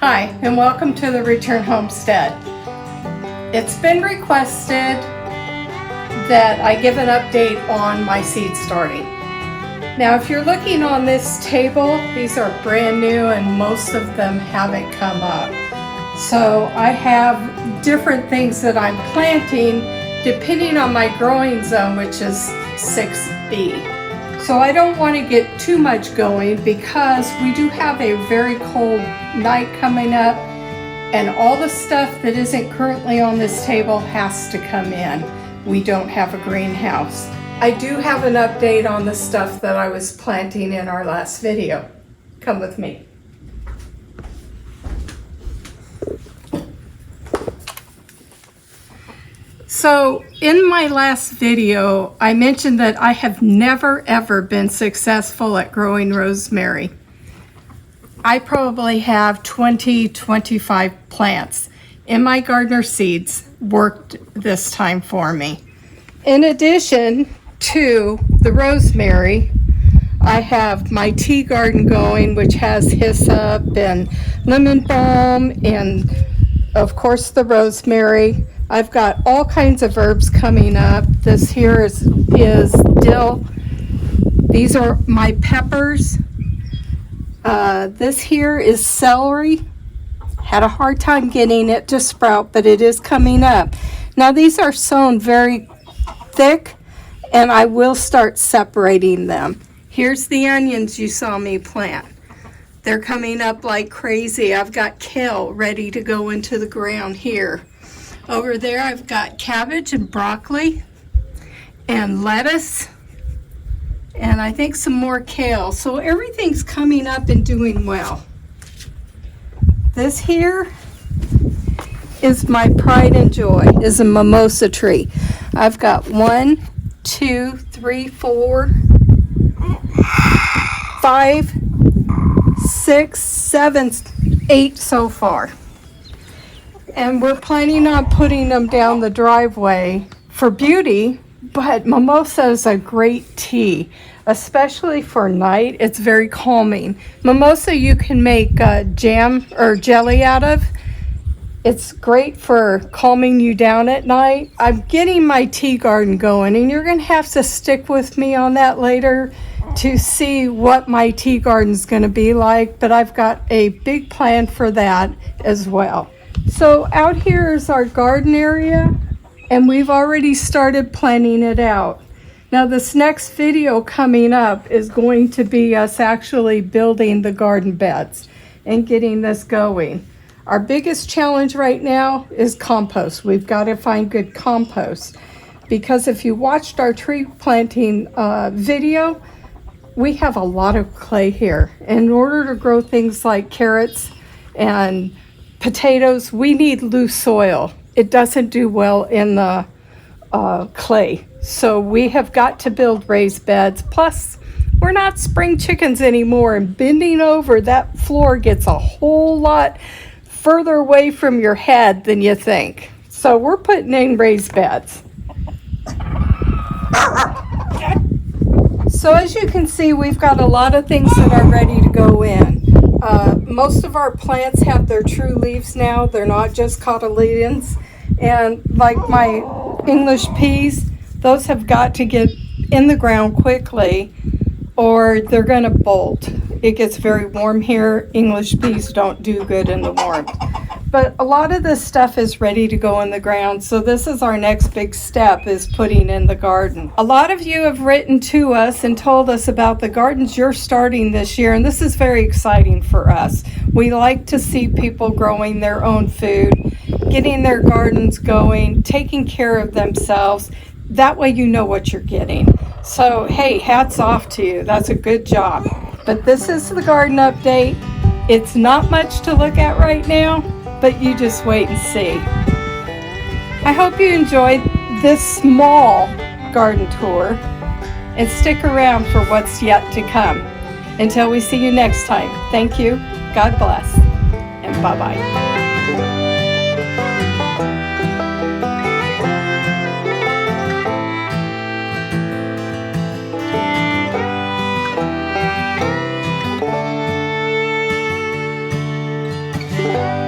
Hi, and welcome to the Return Homestead. It's been requested that I give an update on my seed starting. Now, if you're looking on this table, these are brand new and most of them haven't come up. So I have different things that I'm planting depending on my growing zone, which is 6B. So I don't want to get too much going because we do have a very cold night coming up and all the stuff that isn't currently on this table has to come in. We don't have a greenhouse. I do have an update on the stuff that I was planting in our last video. Come with me. So in my last video, I mentioned that I have never ever been successful at growing rosemary. I probably have 20-25 plants, and my gardener seeds worked this time for me. In addition to the rosemary, I have my tea garden going, which has hyssop and lemon balm and of course the rosemary. I've got all kinds of herbs coming up. This here is dill. These are my peppers. This here is celery. Had a hard time getting it to sprout, but it is coming up. Now these are sown very thick and I will start separating them. Here's the onions you saw me plant. They're coming up like crazy. I've got kale ready to go into the ground here. Over there I've got cabbage and broccoli and lettuce and I think some more kale. So everything's coming up and doing well. This here is my pride and joy, is a mimosa tree. I've got 1, 2, 3, 4, 5, 6, 7, 8 so far. And we're planning on putting them down the driveway for beauty, but mimosa is a great tea, especially for night. It's very calming. Mimosa you can make jam or jelly out of. It's great for calming you down at night. I'm getting my tea garden going, and you're going to have to stick with me on that later to see what my tea garden's going to be like, but I've got a big plan for that as well. So out here is our garden area, and we've already started planning it out. Now this next video coming up is going to be us actually building the garden beds and getting this going. Our biggest challenge right now is compost. We've got to find good compost because if you watched our tree planting video, we have a lot of clay here. In order to grow things like carrots and potatoes, we need loose soil. It doesn't do well in the clay. So we have got to build raised beds. Plus, we're not spring chickens anymore, and bending over, that floor gets a whole lot further away from your head than you think. So we're putting in raised beds. So as you can see, we've got a lot of things that are ready to go in. Most of our plants have their true leaves now. They're not just cotyledons. And like my English peas, those have got to get in the ground quickly or they're going to bolt. It gets very warm here. English peas don't do good in the warmth. But a lot of this stuff is ready to go in the ground, so this is our next big step, is putting in the garden. A lot of you have written to us and told us about the gardens you're starting this year, and this is very exciting for us. We like to see people growing their own food, getting their gardens going, taking care of themselves. That way you know what you're getting. So hey, hats off to you. That's a good job. But this is the garden update. It's not much to look at right now, but you just wait and see. I hope you enjoyed this small garden tour and stick around for what's yet to come. Until we see you next time, thank you, God bless, and bye-bye. Bye.